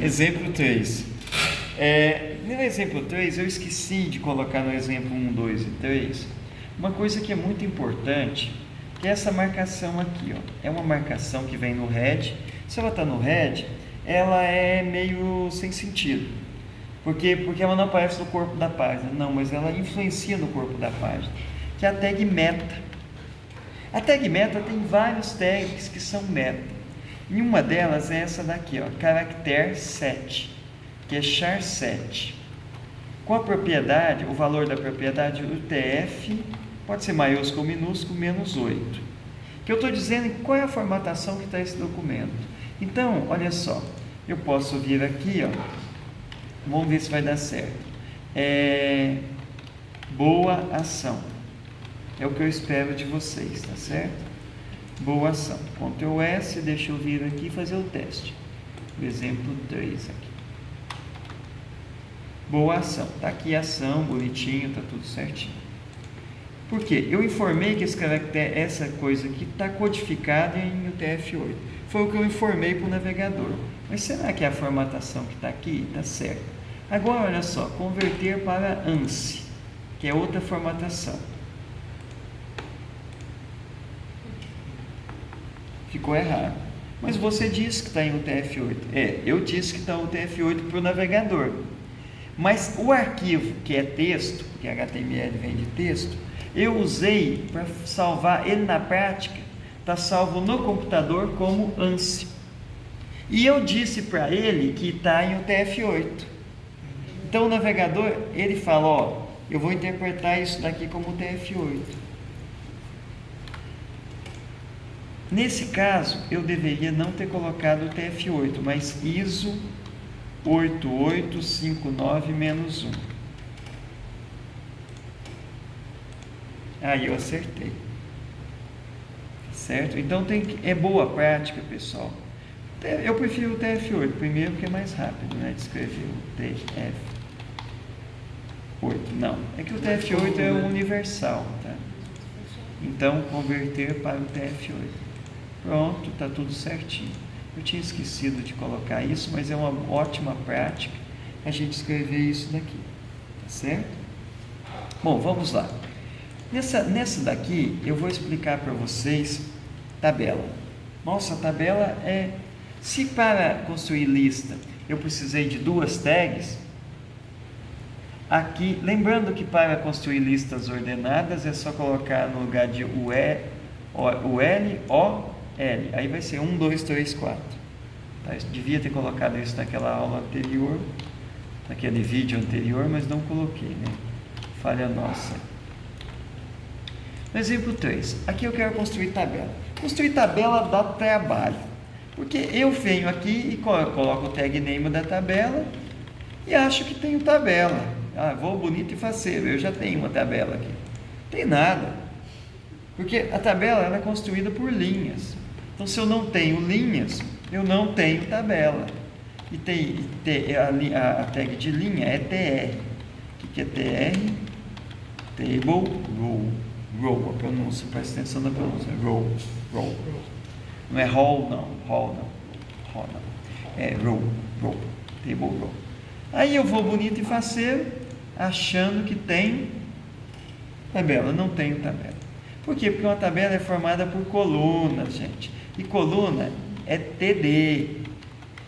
Exemplo 3. No exemplo 3, eu esqueci de colocar no exemplo 1, 2 e 3 uma coisa que é muito importante, que é essa marcação aqui, ó. É uma marcação que vem no head. Se ela está no head, ela é meio sem sentido. Porque ela não aparece no corpo da página. Não, mas ela influencia no corpo da página. Que é a tag meta. A tag meta tem vários tags que são meta. E uma delas é essa daqui, ó, character set, que é char set. Com a propriedade, o valor da propriedade UTF pode ser maiúsculo ou minúsculo, menos 8. Que eu estou dizendo qual é a formatação que está esse documento. Então, olha só, eu posso vir aqui, ó, vamos ver se vai dar certo. Boa ação. É o que eu espero de vocês, tá certo? Boa ação. Ctrl S, deixa eu vir aqui e fazer o teste. O exemplo 3 aqui. Boa ação. Tá aqui a ação, bonitinho, tá tudo certinho. Por quê? Eu informei que esse caractere, essa coisa aqui está codificada em UTF-8. Foi o que eu informei para o navegador. Mas será que a formatação que está aqui está certa? Agora, olha só, converter para ANSI, que é outra formatação. Ficou errado. Mas você disse que está em UTF-8. Eu disse que está em UTF-8 para o navegador. Mas o arquivo que é texto, que HTML vem de texto, eu usei para salvar ele na prática, está salvo no computador como ANSI. E eu disse para ele que está em UTF-8. Então o navegador, ele fala, ó, eu vou interpretar isso daqui como UTF-8. Nesse caso, eu deveria não ter colocado o TF8, mas ISO 8859-1. Aí eu acertei. Certo? Então é boa prática, pessoal. Eu prefiro o TF8, primeiro porque é mais rápido, né, de escrever o TF8. Não, é que o TF8 é o universal, tá? Então, converter para o TF8. Pronto, está tudo certinho. Eu tinha esquecido de colocar isso, mas é uma ótima prática a gente escrever isso daqui, tá certo? Bom, vamos lá. Nessa daqui, eu vou explicar para vocês tabela. Nossa, a tabela é... Se para construir lista eu precisei de 2 tags, aqui, lembrando que para construir listas ordenadas é só colocar no lugar de o L, O, L, aí vai ser 1, 2, 3, 4. Tá? Eu devia ter colocado isso naquela aula anterior, naquele vídeo anterior, mas não coloquei, né? Falha nossa. No exemplo 3, aqui eu quero construir tabela. Construir tabela dá trabalho, porque eu venho aqui e coloco o tag name da tabela e acho que tenho tabela. Vou bonito e faceiro, eu já tenho uma tabela aqui. Não tem nada, porque a tabela ela é construída por linhas. Então, se eu não tenho linhas, eu não tenho tabela. E a tag de linha é TR. O que é TR? Table, row. A pronúncia, presta atenção na pronúncia. Row. Não é roll, não. É row. Table, row. Aí eu vou bonito e faceiro, achando que tem tabela. Não tenho tabela. Por quê? Porque uma tabela é formada por colunas, gente. E coluna é TD,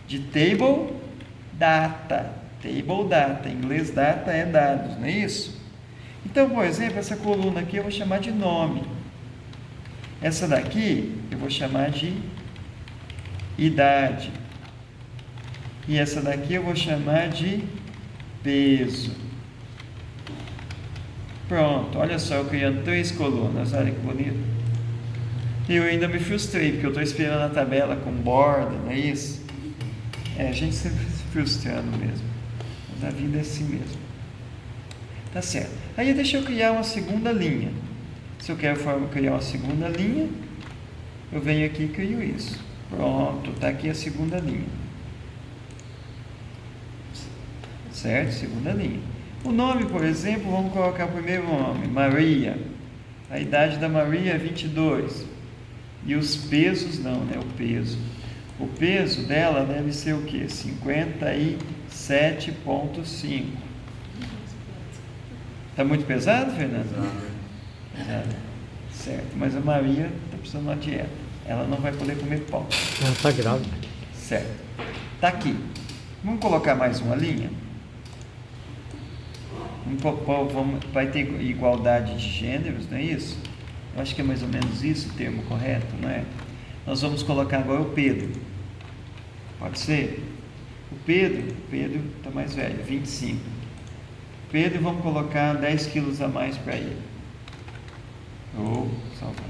de table data. Table data, em inglês data é dados, não é isso? Então, por exemplo, essa coluna aqui eu vou chamar de nome. Essa daqui eu vou chamar de idade. E essa daqui eu vou chamar de peso. Pronto, olha só, eu criando 3 colunas, olha que bonito. E eu ainda me frustrei, porque eu estou esperando a tabela com borda, não é isso? A gente sempre se frustrando mesmo. Mas a vida é assim mesmo. Tá certo. Aí deixa eu criar uma segunda linha. Se eu quero criar uma segunda linha, eu venho aqui e crio isso. Pronto, está aqui a segunda linha. Certo? Segunda linha. O nome, por exemplo, vamos colocar o primeiro nome, Maria. A idade da Maria é 22. E os pesos não, né? O peso. O peso dela deve ser o quê? 57,5. Está muito pesado, Fernando? Pesado. Certo, mas a Maria está precisando de uma dieta. Ela não vai poder comer pão. Ela está grávida. Certo. Está aqui. Vamos colocar mais uma linha? Vai ter igualdade de gêneros, não é isso? Eu acho que é mais ou menos isso o termo correto, não é? Nós vamos colocar agora o Pedro. Pode ser? O Pedro está mais velho, 25. Pedro, vamos colocar 10 quilos a mais para ele. Salvar.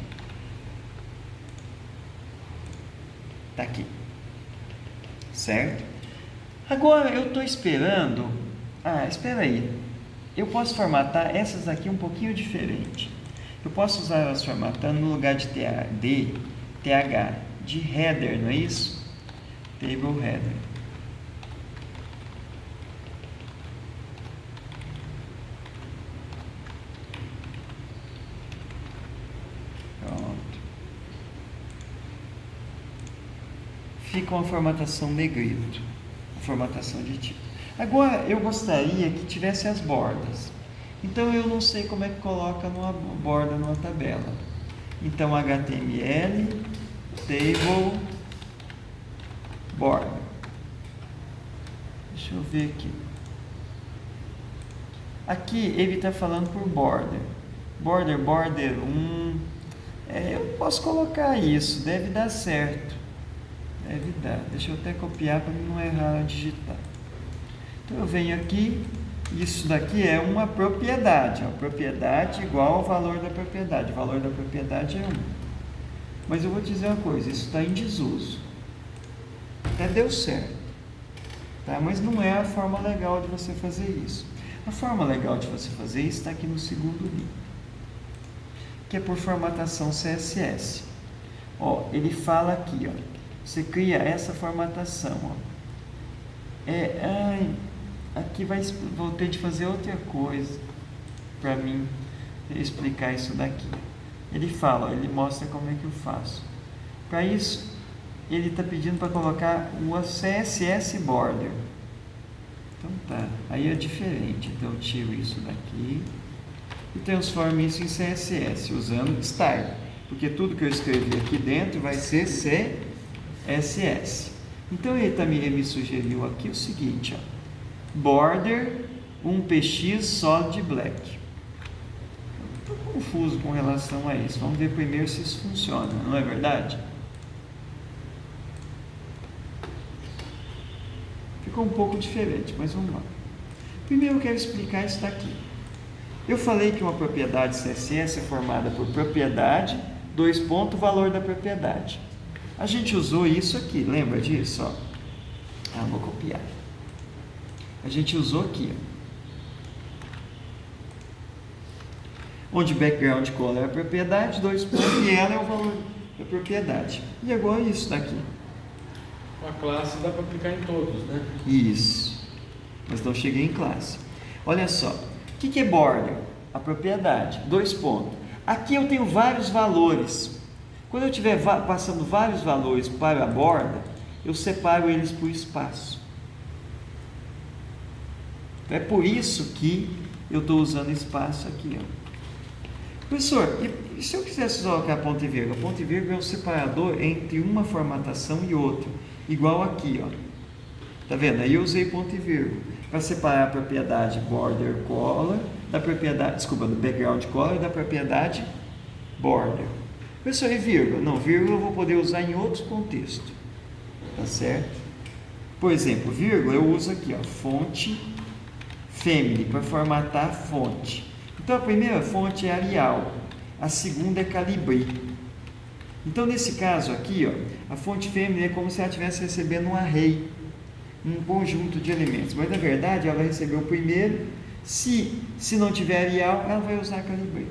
Está aqui. Certo? Agora eu estou esperando. Espera aí. Eu posso formatar essas aqui um pouquinho diferente. Eu posso usar elas formatando no lugar de TH, de header, não é isso? Table header. Pronto. Fica uma formatação negrito, uma formatação de tipo. Agora, eu gostaria que tivesse as bordas. Então, eu não sei como é que coloca numa borda numa tabela. Então, HTML, table, border. Deixa eu ver aqui. Aqui, ele está falando por border. Border 1. Eu posso colocar isso, deve dar certo. Deve dar. Deixa eu até copiar para não errar a digitar. Então, eu venho aqui. Isso daqui é uma propriedade. A propriedade igual ao valor da propriedade. O valor da propriedade é 1. Mas eu vou te dizer uma coisa. Isso está em desuso. Até deu certo. Tá? Mas não é a forma legal de você fazer isso. A forma legal de você fazer isso está aqui no segundo link. Que é por formatação CSS. Ele fala aqui. Você cria essa formatação. Aqui vou ter de fazer outra coisa para mim explicar isso daqui. Ele fala, ele mostra como é que eu faço. Para isso, ele está pedindo para colocar o CSS border. Então tá, aí é diferente. Então eu tiro isso daqui e transformo isso em CSS usando style, porque tudo que eu escrevi aqui dentro vai ser CSS. Então ele também me sugeriu aqui o seguinte, border 1px solid black. Estou confuso com relação a isso. Vamos ver primeiro se isso funciona, não é verdade? Ficou um pouco diferente, mas vamos lá. Primeiro eu quero explicar isso daqui. Eu falei que uma propriedade CSS é formada por propriedade, valor da propriedade. A gente usou isso aqui, lembra disso? Vou copiar. A gente usou aqui, onde background color é a propriedade, e ela é o valor da propriedade. E agora isso daqui. A classe dá para aplicar em todos, né? Isso. Mas não cheguei em classe. Olha só. O que é border? A propriedade. Aqui eu tenho vários valores. Quando eu estiver passando vários valores para a borda, eu separo eles por espaço. É por isso que eu estou usando espaço aqui. Professor, e se eu quisesse colocar ponto e vírgula? Ponto e vírgula é um separador entre uma formatação e outra. Igual aqui, Tá vendo? Aí eu usei ponto e vírgula para separar a propriedade border color da propriedade, do background color da propriedade border. Professor, e vírgula? Não, vírgula eu vou poder usar em outros contextos. Tá certo? Por exemplo, vírgula eu uso aqui, fonte family, para formatar a fonte. Então, a primeira fonte é Arial, a segunda é Calibri. Então, nesse caso aqui, a fonte family é como se ela estivesse recebendo um array, um conjunto de elementos. Mas, na verdade, ela vai receber o primeiro. Se não tiver Arial, ela vai usar Calibri.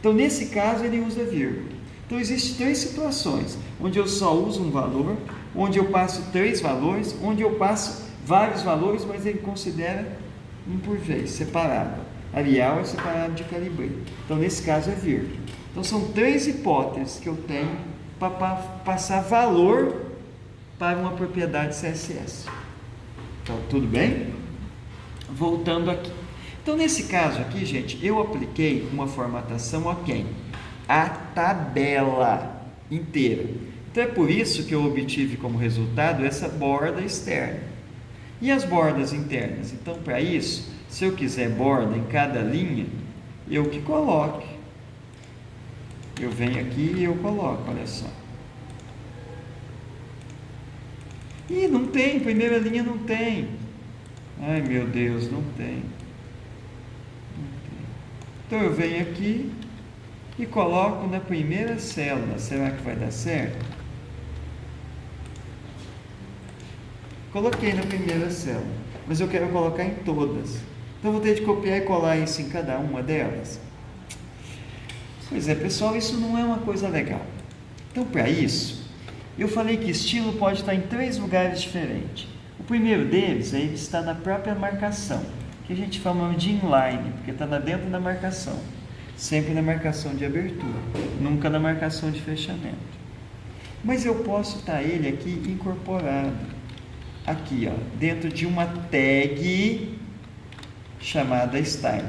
Então, nesse caso, ele usa vírgula. Então, existem 3 situações, onde eu só uso um valor, onde eu passo 3 valores, onde eu passo vários valores, mas ele considera um por vez, separado. Arial é separado de Calibri. Então, nesse caso, é vírgula. Então, são 3 hipóteses que eu tenho para passar valor para uma propriedade CSS. Então, tudo bem? Voltando aqui. Então, nesse caso aqui, gente, eu apliquei uma formatação a quem? A tabela inteira. Então, é por isso que eu obtive como resultado essa borda externa. E as bordas internas? Então, para isso, se eu quiser borda em cada linha, eu que coloque. Eu venho aqui e eu coloco, olha só. Ih, não tem, primeira linha não tem. Ai, meu Deus, não tem. Então, eu venho aqui e coloco na primeira célula. Será que vai dar certo? Coloquei na primeira célula, mas eu quero colocar em todas. Então, vou ter de copiar e colar isso em cada uma delas. Pois é, pessoal, isso não é uma coisa legal. Então, para isso, eu falei que estilo pode estar em 3 lugares diferentes. O primeiro deles, ele está na própria marcação, que a gente chama de inline, porque está dentro da marcação. Sempre na marcação de abertura, nunca na marcação de fechamento. Mas eu posso estar ele aqui incorporado, aqui, ó, dentro de uma tag chamada style.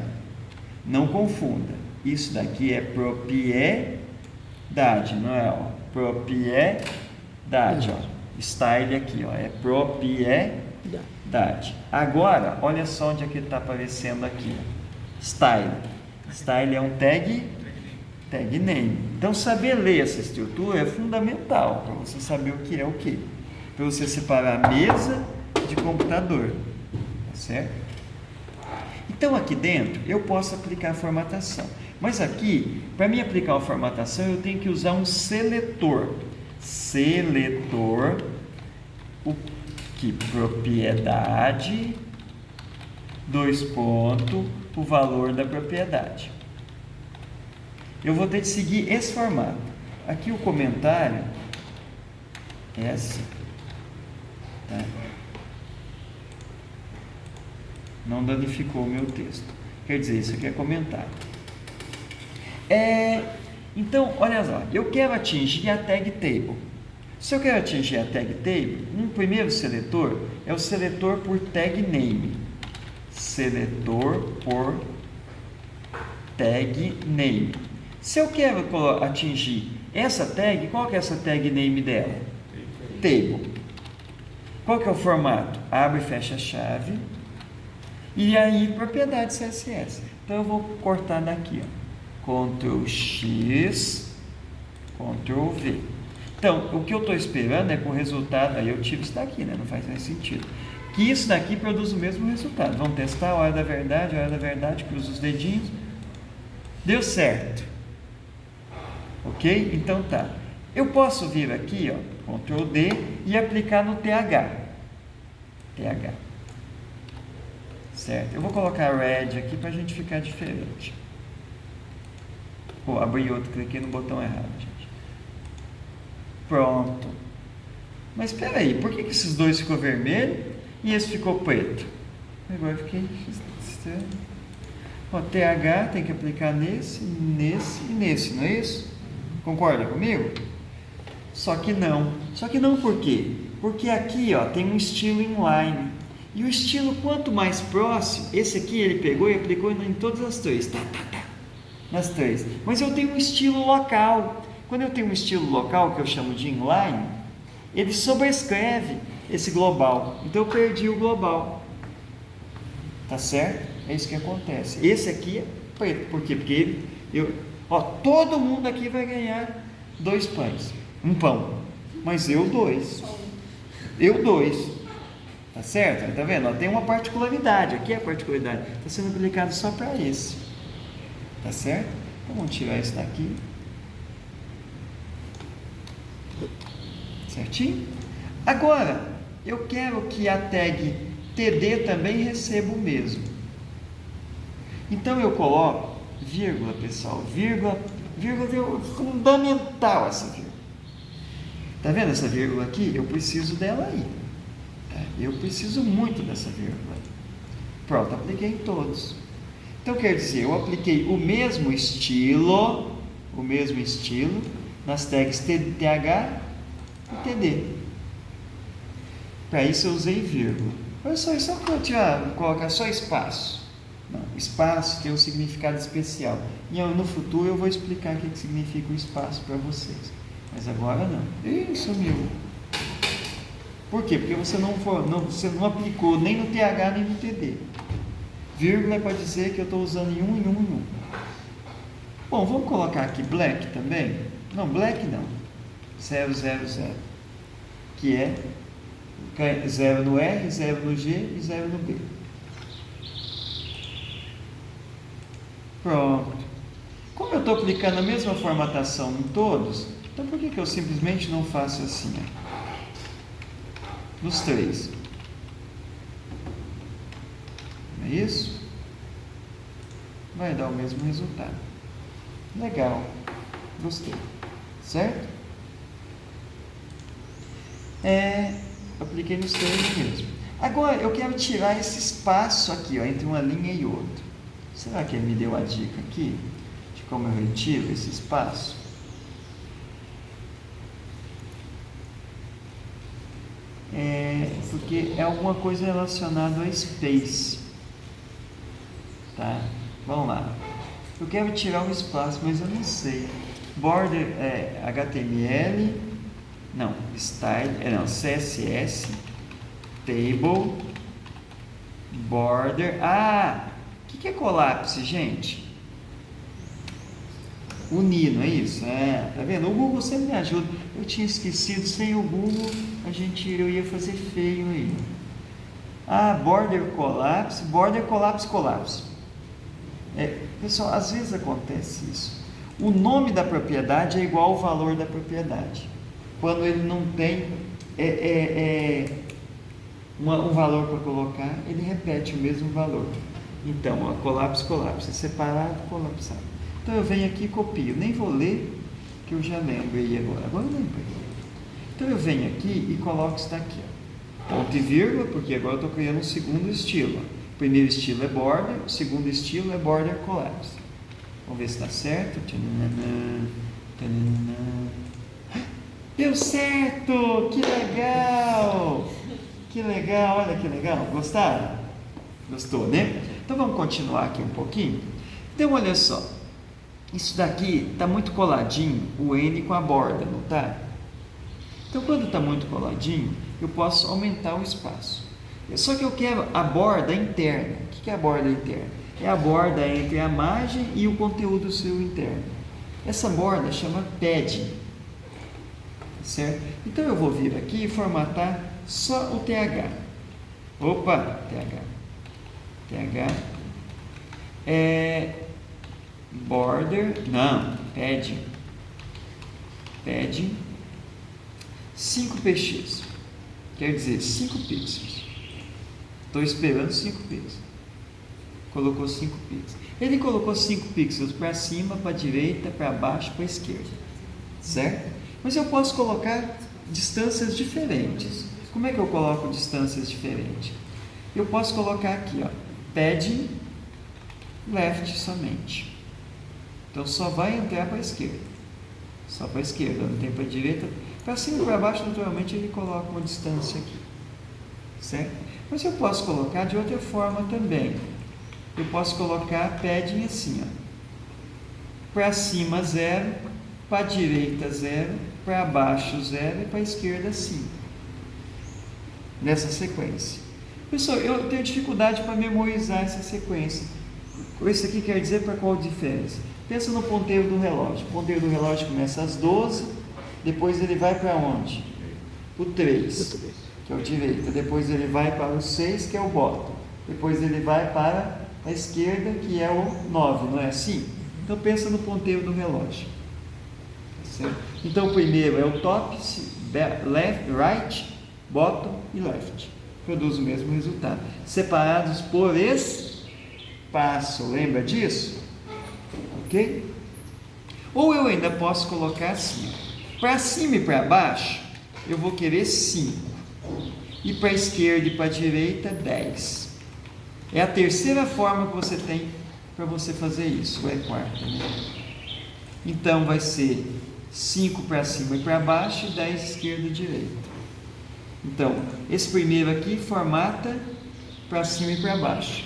Não confunda, isso daqui é propriedade, não é? Ó, propriedade, ó, style aqui, ó, é propriedade. Agora, olha só onde é que ele está aparecendo aqui, ó. Style. Style é um tag name. Então, saber ler essa estrutura é fundamental para você saber o que é o que. Para você separar a mesa de computador, tá certo? Então, aqui dentro, eu posso aplicar a formatação. Mas aqui, para mim aplicar a formatação, eu tenho que usar um seletor. Seletor, o que? Propriedade, 2 pontos, o valor da propriedade. Eu vou ter de seguir esse formato. Aqui o comentário é assim. Tá? Não danificou o meu texto. Quer dizer, isso aqui é comentário. Então, olha só, eu quero atingir a tag table. Se eu quero atingir a tag table, um primeiro seletor é o seletor por tag name. Seletor por tag name. Se eu quero atingir essa tag, qual que é essa tag name dela? Table. Qual que é o formato? Abre e fecha a chave. E aí, propriedade CSS. Então, eu vou cortar daqui, ó. Ctrl X, Ctrl V. Então, o que eu estou esperando é que o resultado, aí eu tiro isso daqui, né? Não faz mais sentido. Que isso daqui produz o mesmo resultado. Vamos testar a hora da verdade, cruza os dedinhos. Deu certo. Ok? Então tá. Eu posso vir aqui, ó, Ctrl D e aplicar no TH. TH. Certo? Eu vou colocar red aqui para a gente ficar diferente. Pô, abri outro, cliquei no botão errado, gente. Pronto. Mas espera aí, por que esses dois ficou vermelho e esse ficou preto? Agora eu fiquei estranho. Ó, TH tem que aplicar nesse e nesse, não é isso? Concorda comigo? Só que não por quê? Porque aqui, ó, tem um estilo inline. E o estilo, quanto mais próximo, esse aqui ele pegou e aplicou em todas as 3. Nas 3. Mas eu tenho um estilo local. Quando eu tenho um estilo local, que eu chamo de inline, ele sobrescreve esse global. Então eu perdi o global. Tá certo? É isso que acontece. Esse aqui é preto. Por quê? Porque todo mundo aqui vai ganhar 2 pães. Um pão. Mas eu 2. Eu 2. Tá certo? Tá vendo? Tem uma particularidade. Aqui é a particularidade. Está sendo aplicado só para esse. Tá certo? Então vamos tirar isso daqui. Certinho? Agora, eu quero que a tag TD também receba o mesmo. Então eu coloco vírgula, pessoal. Vírgula é fundamental essa vírgula. Tá vendo essa vírgula aqui? Eu preciso dela aí. Eu preciso muito dessa vírgula. Pronto, apliquei em todos. Então quer dizer, eu apliquei o mesmo estilo nas tags TH e TD. Para isso eu usei vírgula. Olha só, só que eu colocar só espaço. Não, espaço tem um significado especial. E no futuro eu vou explicar o que significa o espaço para vocês. Mas agora não. Ih, sumiu. Por quê? Porque você não aplicou nem no TH nem no TD. Vírgula é para dizer que eu estou usando em um. Bom, vamos colocar aqui black também? Não, black não. 0, 0, 0. Que é 0 no R, 0 no G e 0 no B. Pronto. Como eu estou aplicando a mesma formatação em todos, então por que eu simplesmente não faço assim? Nos 3. Não é isso? Vai dar o mesmo resultado. Legal. Gostei. Certo? Apliquei nos 3 mesmo. Agora eu quero tirar esse espaço aqui, ó, entre uma linha e outra. Será que ele me deu a dica aqui de como eu retiro esse espaço? Porque é alguma coisa relacionada ao space. Tá? Vamos lá. Eu quero tirar o espaço, mas eu não sei. Border HTML, não, style, não, CSS, table, border. O que é colapse, gente? Unir, não é isso? Tá vendo? O Google sempre me ajuda. Eu tinha esquecido, sem o Google eu ia fazer feio aí. Border collapse, collapse. Pessoal, às vezes acontece isso. O nome da propriedade é igual ao valor da propriedade. Quando ele não tem um valor para colocar, ele repete o mesmo valor. Então, colapse, é separado, colapsado. Então eu venho aqui e copio. Nem vou ler, que eu já lembrei agora. Agora eu lembrei. Então eu venho aqui e coloco isso daqui. Ponto e vírgula, porque agora eu estou criando um segundo estilo. O primeiro estilo é border, o segundo estilo é border collapse. Vamos ver se está certo. Deu certo! Que legal! Que legal, olha que legal. Gostaram? Gostou, né? Então vamos continuar aqui um pouquinho. Então olha só. Isso daqui está muito coladinho, o N com a borda, não está? Então quando está muito coladinho, eu posso aumentar o espaço. Só que eu quero a borda interna. O que é a borda interna? É a borda entre a margem e o conteúdo seu interno. Essa borda chama padding. Certo? Então eu vou vir aqui e formatar só o TH. Opa, TH. Border, não, padding 5px, quer dizer 5 pixels. Estou esperando 5 pixels. Colocou 5 pixels. Ele colocou 5 pixels para cima, para a direita, para baixo, para a esquerda. Certo? Mas eu posso colocar distâncias diferentes. Como é que eu coloco distâncias diferentes? Eu posso colocar aqui, padding left somente. Então só vai entrar para a esquerda. Só para a esquerda, não tem para a direita. Para cima e para baixo, naturalmente, ele coloca uma distância aqui. Certo? Mas eu posso colocar de outra forma também. Eu posso colocar padding assim, para cima 0, para a direita 0, para baixo 0 e para a esquerda 5. Nessa sequência. Pessoal, eu tenho dificuldade para memorizar essa sequência. Isso aqui quer dizer para qual diferença? Pensa no ponteiro do relógio. O ponteiro do relógio começa às 12, depois ele vai para onde? O 3, que é o direita. Depois ele vai para o 6, que é o bottom. Depois ele vai para a esquerda, que é o 9, não é assim? Então pensa no ponteiro do relógio. Certo? Então o primeiro é o top, left, right, bottom e left. Produz o mesmo resultado. Separados por espaço. Lembra disso? Ok? Ou eu ainda posso colocar assim. Para cima e para baixo, eu vou querer 5. E para a esquerda e para a direita, 10. É a terceira forma que você tem para você fazer isso. Ou é a quarta, né? Então vai ser 5 para cima e para baixo e 10 esquerda e direita. Então, esse primeiro aqui formata para cima e para baixo.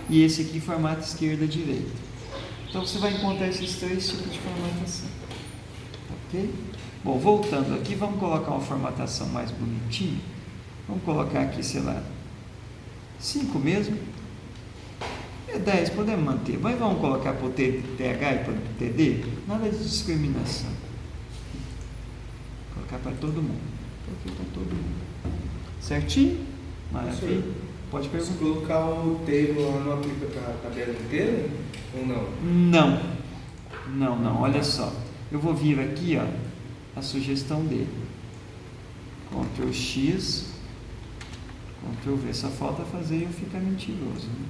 E esse aqui formata esquerda e direita. Então você vai encontrar esses 3 tipos de formatação. Ok? Bom, voltando aqui, vamos colocar uma formatação mais bonitinha. Vamos colocar aqui, sei lá, 5 mesmo. 10, podemos manter. Mas vamos colocar para o TH e para o TD? Nada de discriminação. Vou colocar para todo mundo. Coloquei para todo mundo. Certinho? Maravilha. Pode perguntar. Se colocar o table não aplica para a tabela inteira ou não? Não. Olha só. Eu vou vir aqui, ó, a sugestão dele. Ctrl X, Ctrl V. Só falta fazer e eu ficar mentiroso, né?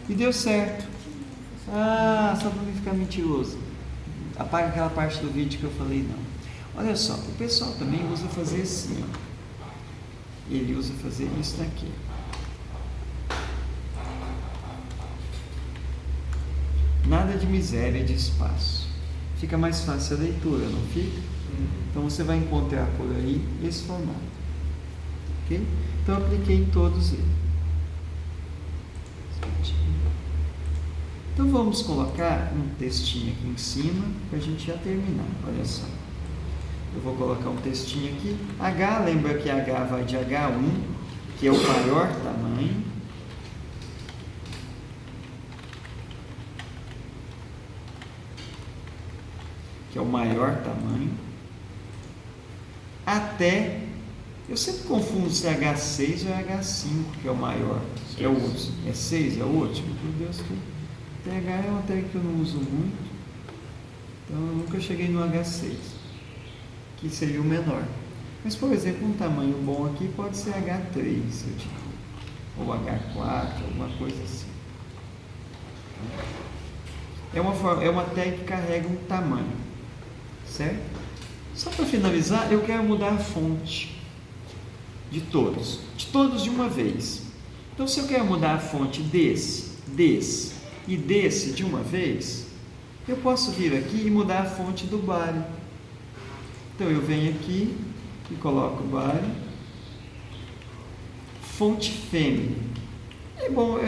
E deu certo. Só para não ficar mentiroso. Apaga aquela parte do vídeo que eu falei não. Olha só, o pessoal também usa fazer assim, ó. Ele usa fazer isso daqui. Nada de miséria de espaço. Fica mais fácil a leitura, não fica? Então você vai encontrar por aí esse formato. Ok? Então eu apliquei em todos eles. Então vamos colocar um textinho aqui em cima para a gente já terminar. Olha só. Eu vou colocar um textinho aqui. H, lembra que H vai de H1, que é o maior tamanho. Que é o maior tamanho. Até, eu sempre confundo se é H6 ou é H5, que é o maior. Que é o último. É 6, é o último? Meu Deus, que TH é uma tag que eu não uso muito. Então eu nunca cheguei no H6. Que seria o menor. Mas, por exemplo, um tamanho bom aqui pode ser H3, eu digo, ou H4, alguma coisa assim. É uma tag que carrega um tamanho, certo? Só para finalizar, eu quero mudar a fonte de todos de uma vez. Então, se eu quero mudar a fonte desse e desse de uma vez, eu posso vir aqui e mudar a fonte do body. Então eu venho aqui e coloco o body, fonte feminine. É bom,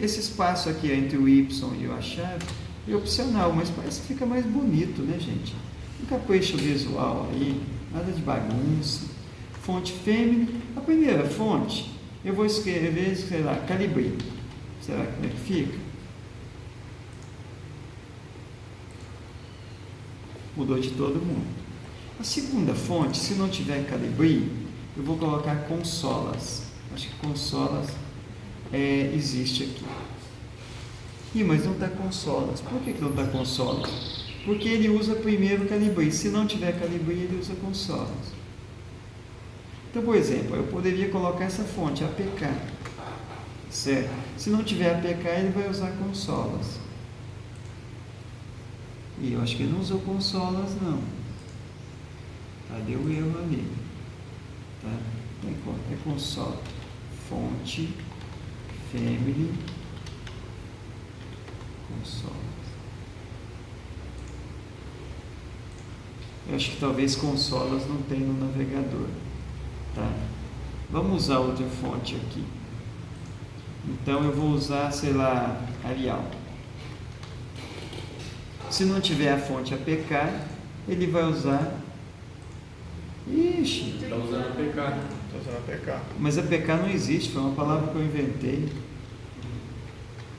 esse espaço aqui entre o Y e a chave é opcional, mas parece que fica mais bonito, né, gente? Um capricho visual aí, nada de bagunça. Fonte feminine. A primeira fonte, eu vou escrever, sei lá, Calibri. Será como é que fica? Mudou de todo mundo. A segunda fonte, se não tiver Calibri, eu vou colocar Consolas. Acho que Consolas existe aqui. Mas não está Consolas. Por que não está Consolas? Porque ele usa primeiro Calibri. Se não tiver Calibri, ele usa Consolas. Então, por exemplo, eu poderia colocar essa fonte, APK. Certo? Se não tiver APK, ele vai usar Consolas. E eu acho que ele não usou Consolas, não. Deu erro ali. Tá? É console. Fonte. Family. Console. Eu acho que talvez consolas não tem no navegador. Tá? Vamos usar outra fonte aqui. Então eu vou usar, sei lá, Arial. Se não tiver a fonte APK, ele vai usar. Ixi! Está usando APK. Estou usando APK. Mas APK não existe, foi uma palavra que eu inventei.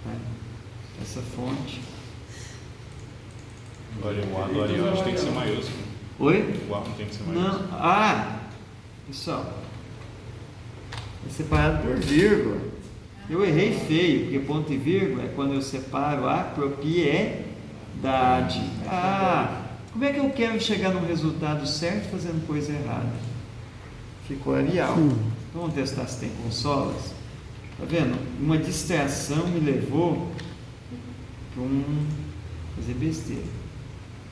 Tá? Essa fonte. Olha, o A do Arial acho que tem que ser maiúsculo. Oi? O A não tem que ser maiúsculo. Não. Pessoal. É separado por vírgula. Eu errei feio, porque ponto e vírgula é quando eu separo a propriedade. Como é que eu quero chegar no resultado certo fazendo coisa errada? Ficou Arial. Vamos testar se tem consolas. Tá vendo? Uma distração me levou para fazer besteira.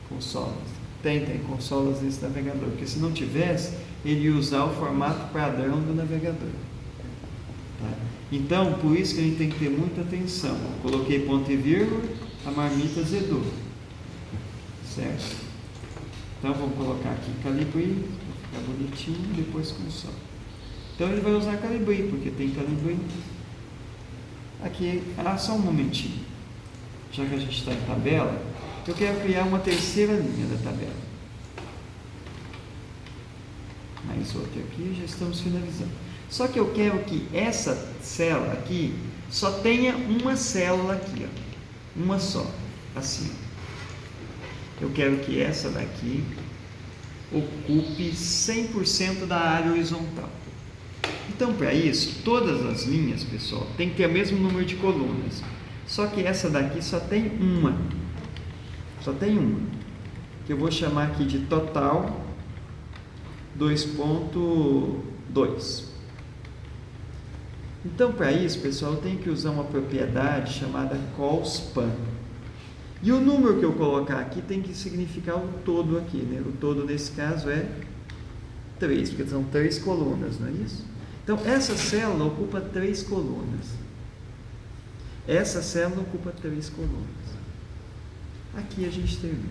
Consolas. Tem consolas nesse navegador. Porque se não tivesse, ele ia usar o formato padrão do navegador. Tá? Então, por isso que a gente tem que ter muita atenção. Coloquei ponto e vírgula, a marmita zedou. Certo? Então vamos colocar aqui Calibri, para ficar bonitinho, depois console. Então ele vai usar Calibri, porque tem Calibri. Aqui, só um momentinho. Já que a gente está em tabela, eu quero criar uma terceira linha da tabela. Mais outra aqui, já estamos finalizando. Só que eu quero que essa célula aqui só tenha uma célula aqui, ó. Uma só, assim. Eu quero que essa daqui ocupe 100% da área horizontal. Então, para isso, todas as linhas, pessoal, tem que ter o mesmo número de colunas. Só que essa daqui só tem uma. Só tem uma. Que eu vou chamar aqui de total 2.2. Então, para isso, pessoal, eu tenho que usar uma propriedade chamada callSpan. E o número que eu colocar aqui tem que significar o todo aqui, né? O todo, nesse caso, é 3, porque são 3 colunas, não é isso? Então, essa célula ocupa 3 colunas. Essa célula ocupa 3 colunas. Aqui a gente termina.